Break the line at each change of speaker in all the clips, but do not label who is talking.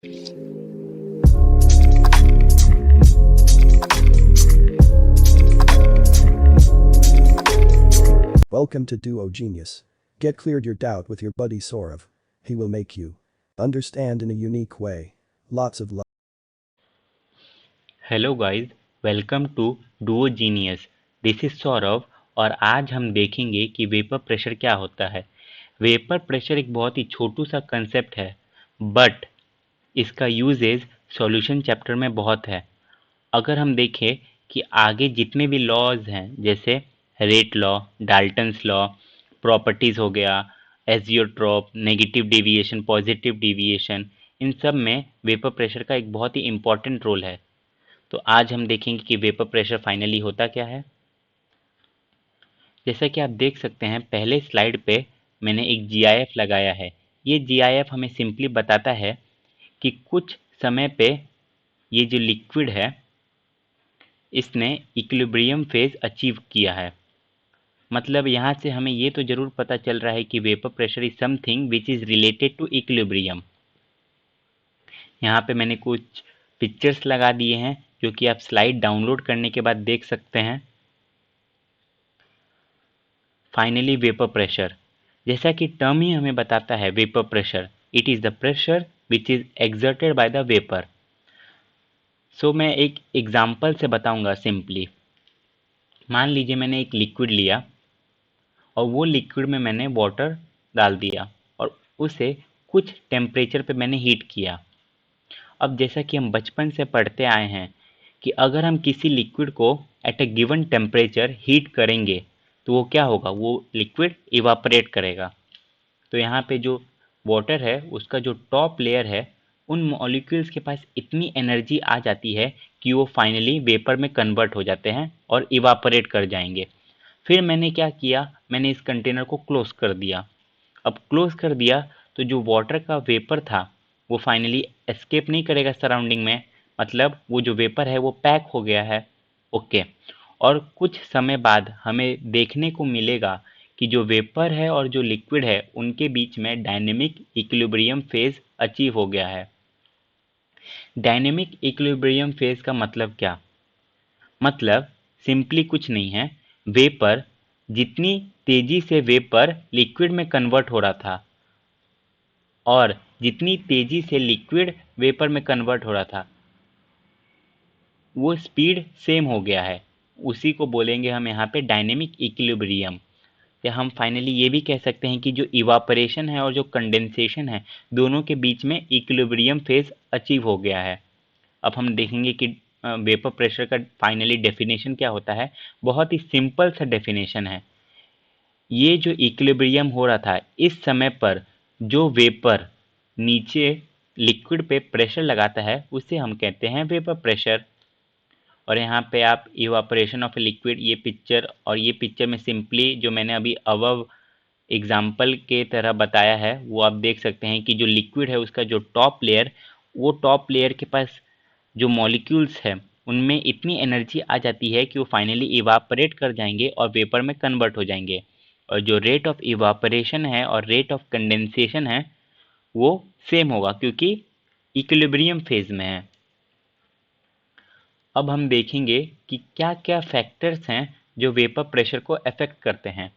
Welcome to Duo Genius. Get cleared your doubt with your buddy Saurav. He will make you understand in a unique way. Lots of love.
Hello guys, welcome to Duo Genius. This is Saurabh और आज हम देखेंगे कि vapour pressure क्या होता है। Vapour pressure एक बहुत ही छोटू सा कंसेप्ट है, बट इसका यूजेज सॉल्यूशन चैप्टर में बहुत है। अगर हम देखें कि आगे जितने भी लॉज हैं, जैसे rate law, Dalton's law, properties हो गया, azeotrope, negative deviation, positive deviation, इन सब में वेपर प्रेशर का एक बहुत ही इंपॉर्टेंट रोल है। तो आज हम देखेंगे कि वेपर प्रेशर फाइनली होता क्या है। जैसा कि आप देख सकते हैं, पहले स्लाइड पे मैंने एक जीआईएफ लगाया है। ये जीआईएफ हमें सिंपली बताता है कि कुछ समय पे ये जो लिक्विड है इसने इक्विलिब्रियम फेज अचीव किया है। मतलब यहाँ से हमें ये तो जरूर पता चल रहा है कि vapour pressure is something which is related to equilibrium. यहाँ पे मैंने कुछ पिक्चर्स लगा दिए हैं जो कि आप स्लाइड डाउनलोड करने के बाद देख सकते हैं। फाइनली वेपर प्रेशर, जैसा कि टर्म ही हमें बताता है, vapour pressure, it is the pressure which is exerted by the vapour. So मैं एक एग्जाम्पल से बताऊंगा सिंपली। मान लीजिए मैंने एक लिक्विड लिया और वो लिक्विड में मैंने वाटर डाल दिया और उसे कुछ टेम्परेचर पे मैंने हीट किया। अब जैसा कि हम बचपन से पढ़ते आए हैं कि अगर हम किसी लिक्विड को at a given temperature heat करेंगे तो वो क्या होगा, वो लिक्विड इवापोरेट करेगा। तो यहाँ पे जो वाटर है उसका जो टॉप लेयर है, उन मॉलिक्यूल्स के पास इतनी एनर्जी आ जाती है कि वो फाइनली वेपर में कन्वर्ट हो जाते हैं और इवापोरेट कर जाएंगे। फिर मैंने क्या किया, मैंने इस कंटेनर को क्लोज कर दिया। अब क्लोज कर दिया तो जो वाटर का वेपर था वो फाइनली एस्केप नहीं करेगा सराउंडिंग में, मतलब वो जो वेपर है वो पैक हो गया है। ओके। और कुछ समय बाद हमें देखने को मिलेगा कि जो वेपर है और जो लिक्विड है उनके बीच में डायनेमिक इक्विलिब्रियम फेज अचीव हो गया है। डायनेमिक इक्विलिब्रियम फेज का मतलब क्या, मतलब सिंपली कुछ नहीं है, वेपर जितनी तेजी से वेपर लिक्विड में कन्वर्ट हो रहा था और जितनी तेजी से लिक्विड वेपर में कन्वर्ट हो रहा था वो स्पीड सेम हो गया है। उसी को बोलेंगे हम यहाँ पे डायनेमिक इक्विलिब्रियम। या हम फाइनली ये भी कह सकते हैं कि जो इवापोरेशन है और जो कंडेंसेशन है दोनों के बीच में इक्विलिब्रियम फेज अचीव हो गया है। अब हम देखेंगे कि वेपर प्रेशर का फाइनली डेफिनेशन क्या होता है। बहुत ही सिंपल सा डेफिनेशन है। ये जो इक्विलिब्रियम हो रहा था, इस समय पर जो वेपर नीचे लिक्विड पे प्रेशर लगाता है उसे हम कहते हैं वेपर प्रेशर। और यहाँ पे आप इवापोरेशन ऑफ लिक्विड, ये पिक्चर और ये पिक्चर में सिंपली जो मैंने अभी अबव एग्जाम्पल के तरह बताया है वो आप देख सकते हैं कि जो लिक्विड है उसका जो टॉप लेयर, वो टॉप लेयर के पास जो मॉलिक्यूल्स है उनमें इतनी एनर्जी आ जाती है कि वो फाइनली इवापोरेट कर जाएंगे और वेपर में कन्वर्ट हो जाएंगे। और जो रेट ऑफ इवापोरेशन है और रेट ऑफ कंडेंसेशन है वो सेम होगा क्योंकि इक्विलिब्रियम फेज में है। अब हम देखेंगे कि क्या क्या फैक्टर्स हैं जो वेपर प्रेशर को अफेक्ट करते हैं।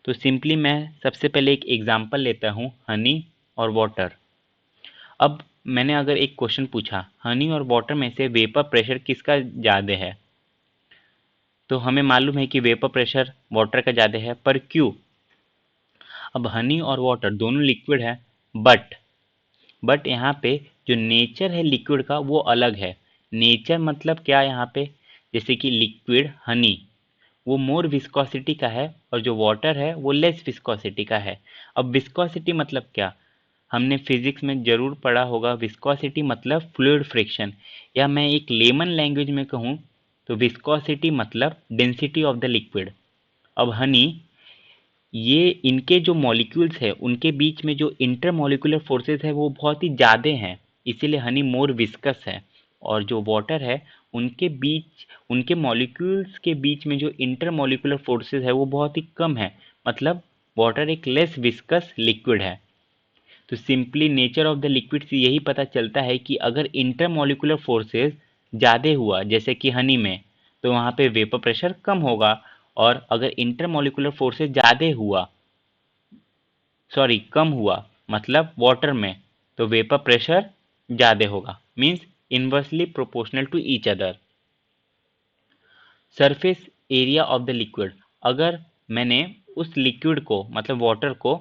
तो सिंपली मैं सबसे पहले एक एग्जांपल लेता हूँ, हनी और वाटर। अब मैंने अगर एक क्वेश्चन पूछा, हनी और वाटर में से वेपर प्रेशर किसका ज़्यादा है, तो हमें मालूम है कि वेपर प्रेशर वाटर का ज़्यादा है, पर क्यों। अब हनी और वाटर दोनों लिक्विड है, बट यहाँ पे जो नेचर है लिक्विड का वो अलग है। नेचर मतलब क्या यहाँ पे, जैसे कि लिक्विड हनी वो मोर विस्कोसिटी का है और जो वाटर है वो लेस विस्कोसिटी का है। अब विस्कोसिटी मतलब क्या, हमने फिजिक्स में जरूर पढ़ा होगा, विस्कोसिटी मतलब फ्लूइड फ्रिक्शन, या मैं एक लेमन लैंग्वेज में कहूँ तो विस्कोसिटी मतलब डेंसिटी ऑफ द लिक्विड। अब हनी, ये इनके जो मॉलिक्यूल्स है उनके बीच में जो इंटरमॉलिक्यूलर फोर्सेस है वो बहुत ही ज़्यादा हैं, इसीलिए हनी मोर विस्कस है। और जो वाटर है उनके बीच, उनके मॉलिक्यूल्स के बीच में जो इंटरमॉलिक्यूलर फोर्सेस है वो बहुत ही कम है, मतलब वाटर एक लेस विस्कस लिक्विड है। तो simply nature of the liquid से यही पता चलता है कि अगर इंटरमोलिकुलर फोर्सेस ज़्यादा हुआ जैसे कि हनी में, तो वहाँ पे वेपर प्रेशर कम होगा, और अगर इंटरमोलिकुलर फोर्सेस ज़्यादा हुआ, सॉरी कम हुआ मतलब वाटर में, तो वेपर प्रेशर ज़्यादा होगा, means inversely proportional to each other. Surface area of the liquid, अगर मैंने उस लिक्विड को मतलब वाटर को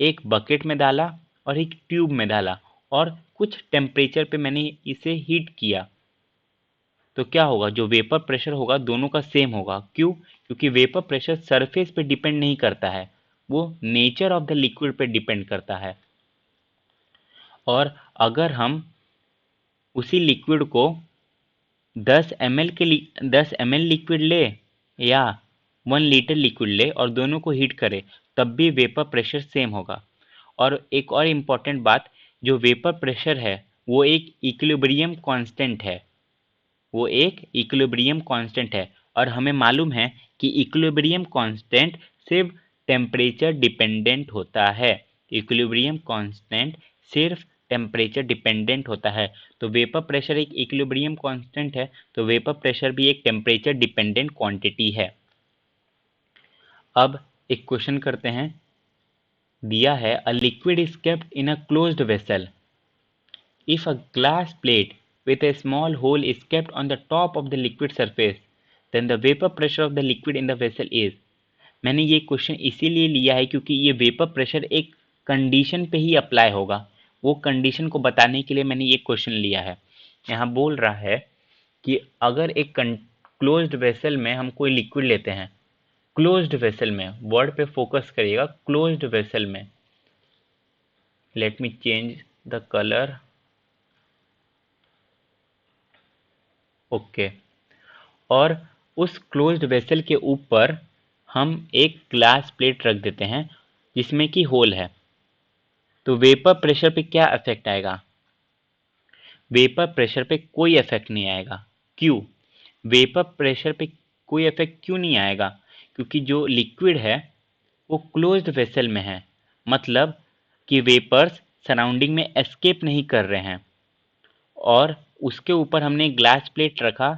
एक बकेट में डाला और एक ट्यूब में डाला और कुछ टेम्परेचर पे मैंने इसे हीट किया, तो क्या होगा, जो वेपर प्रेशर होगा दोनों का सेम होगा। क्यों? क्योंकि वेपर प्रेशर सरफेस पे डिपेंड नहीं करता है, वो नेचर ऑफ द लिक्विड पे डिपेंड करता है। और अगर हम उसी लिक्विड को 10 ml लिक्विड ले या 1 लीटर लिक्विड ले और दोनों को हीट करे, तब भी वेपर प्रेशर सेम होगा। और एक और इम्पॉर्टेंट बात, जो वेपर प्रेशर है वो एक इक्विलिब्रियम कांस्टेंट है, वो एक इक्विलिब्रियम कांस्टेंट है, और हमें मालूम है कि इक्विलिब्रियम कांस्टेंट सिर्फ टेम्परेचर डिपेंडेंट होता है। इक्विलिब्रियम कांस्टेंट सिर्फ टेम्परेचर डिपेंडेंट होता है। तो वेपर प्रेशर एक इक्विलिब्रियम कांस्टेंट है, तो वेपर प्रेशर भी एक टेम्परेचर डिपेंडेंट क्वांटिटी है। अब एक क्वेश्चन करते हैं, दिया है a liquid is kept in a closed vessel. If a glass plate with a small hole is kept on the top of the liquid surface, then the vapor pressure of the liquid in the vessel is। मैंने ये question इसीलिए लिया है क्योंकि ये vapour pressure एक condition पे ही apply होगा, वो कंडीशन को बताने के लिए मैंने ये क्वेश्चन लिया है। यहाँ बोल रहा है कि अगर एक क्लोज्ड वेसल में हम कोई लिक्विड लेते हैं, क्लोज्ड वेसल में, वर्ड पे फोकस करिएगा, क्लोज्ड वेसल में, let me change the colour, okay. और उस क्लोज्ड वेसल के ऊपर हम एक ग्लास प्लेट रख देते हैं जिसमें कि होल है, तो वेपर प्रेशर पे क्या इफेक्ट आएगा? वेपर प्रेशर पे कोई इफेक्ट नहीं आएगा। क्यों? वेपर प्रेशर पे कोई इफेक्ट क्यों नहीं आएगा? क्योंकि जो लिक्विड है वो क्लोज्ड वेसल में है, मतलब कि वेपर्स सराउंडिंग में एस्केप नहीं कर रहे हैं, और उसके ऊपर हमने ग्लास प्लेट रखा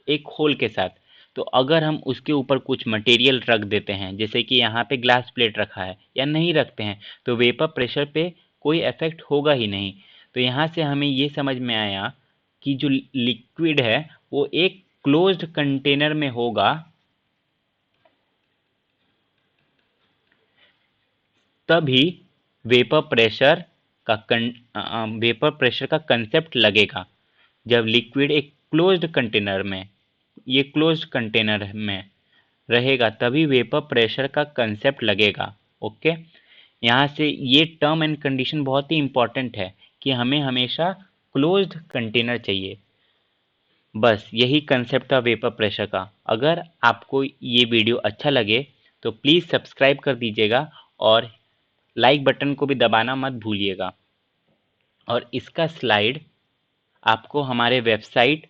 एक होल के साथ। तो अगर हम उसके ऊपर कुछ मटेरियल रख देते हैं, जैसे कि यहाँ पे ग्लास प्लेट रखा है, या नहीं रखते हैं, तो वेपर प्रेशर पे कोई इफेक्ट होगा ही नहीं। तो यहाँ से हमें ये समझ में आया कि जो लिक्विड है वो एक क्लोज्ड कंटेनर में होगा, तभी वेपर प्रेशर वेपर प्रेशर का कंसेप्ट लगेगा। जब लिक्विड एक क्लोज्ड कंटेनर में, ये क्लोज्ड कंटेनर में रहेगा, तभी वेपर प्रेशर का कंसेप्ट लगेगा। ओके, यहाँ से ये टर्म एंड कंडीशन बहुत ही इंपॉर्टेंट है कि हमें हमेशा क्लोज्ड कंटेनर चाहिए। बस यही कंसेप्ट था वेपर प्रेशर का। अगर आपको ये वीडियो अच्छा लगे तो प्लीज़ सब्सक्राइब कर दीजिएगा और लाइक बटन को भी दबाना मत भूलिएगा। और इसका स्लाइड आपको हमारे वेबसाइट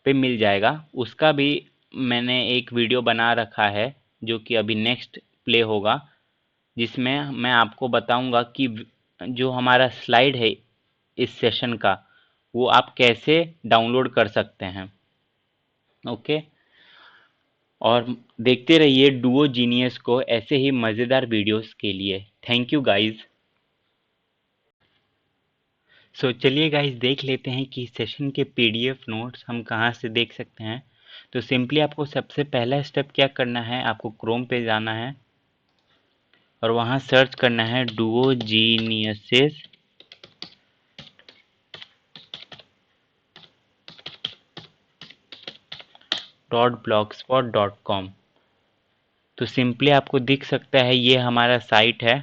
पे मिल जाएगा, उसका भी मैंने एक वीडियो बना रखा है जो कि अभी नेक्स्ट प्ले होगा, जिसमें मैं आपको बताऊंगा कि जो हमारा स्लाइड है इस सेशन का, वो आप कैसे डाउनलोड कर सकते हैं। ओके, और देखते रहिए डुओ जीनियस को ऐसे ही मज़ेदार वीडियोस के लिए। Thank you guys. सो चलिए गाइज देख लेते हैं कि सेशन के पीडीएफ नोट्स हम कहाँ से देख सकते हैं। तो सिंपली आपको सबसे पहला स्टेप क्या करना है, आपको क्रोम पे जाना है और वहाँ सर्च करना है डुओ जीनियसेस .blogspot.com। तो सिंपली आपको दिख सकता है ये हमारा साइट है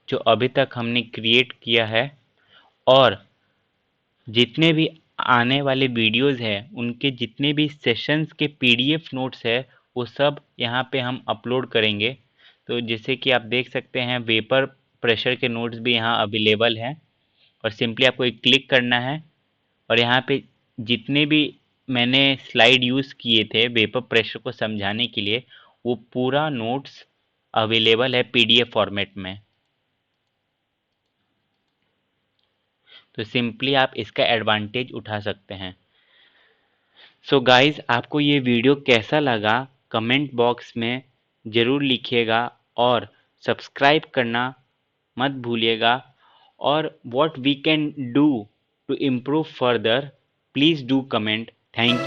जो अभी तक हमने क्रिएट किया है, और जितने भी आने वाले वीडियोस हैं उनके जितने भी सेशंस के पीडीएफ नोट्स है वो सब यहाँ पे हम अपलोड करेंगे। तो जैसे कि आप देख सकते हैं वेपर प्रेशर के नोट्स भी यहाँ अवेलेबल हैं, और सिंपली आपको एक क्लिक करना है और यहाँ पे जितने भी मैंने स्लाइड यूज़ किए थे वेपर प्रेशर को समझाने के लिए, वो पूरा नोट्स अवेलेबल है पीडीएफ फॉर्मेट में। तो सिंपली आप इसका एडवांटेज उठा सकते हैं। सो गाइस, आपको ये वीडियो कैसा लगा कमेंट बॉक्स में ज़रूर लिखिएगा और सब्सक्राइब करना मत भूलिएगा। और what we can do to improve further, please do comment. Thank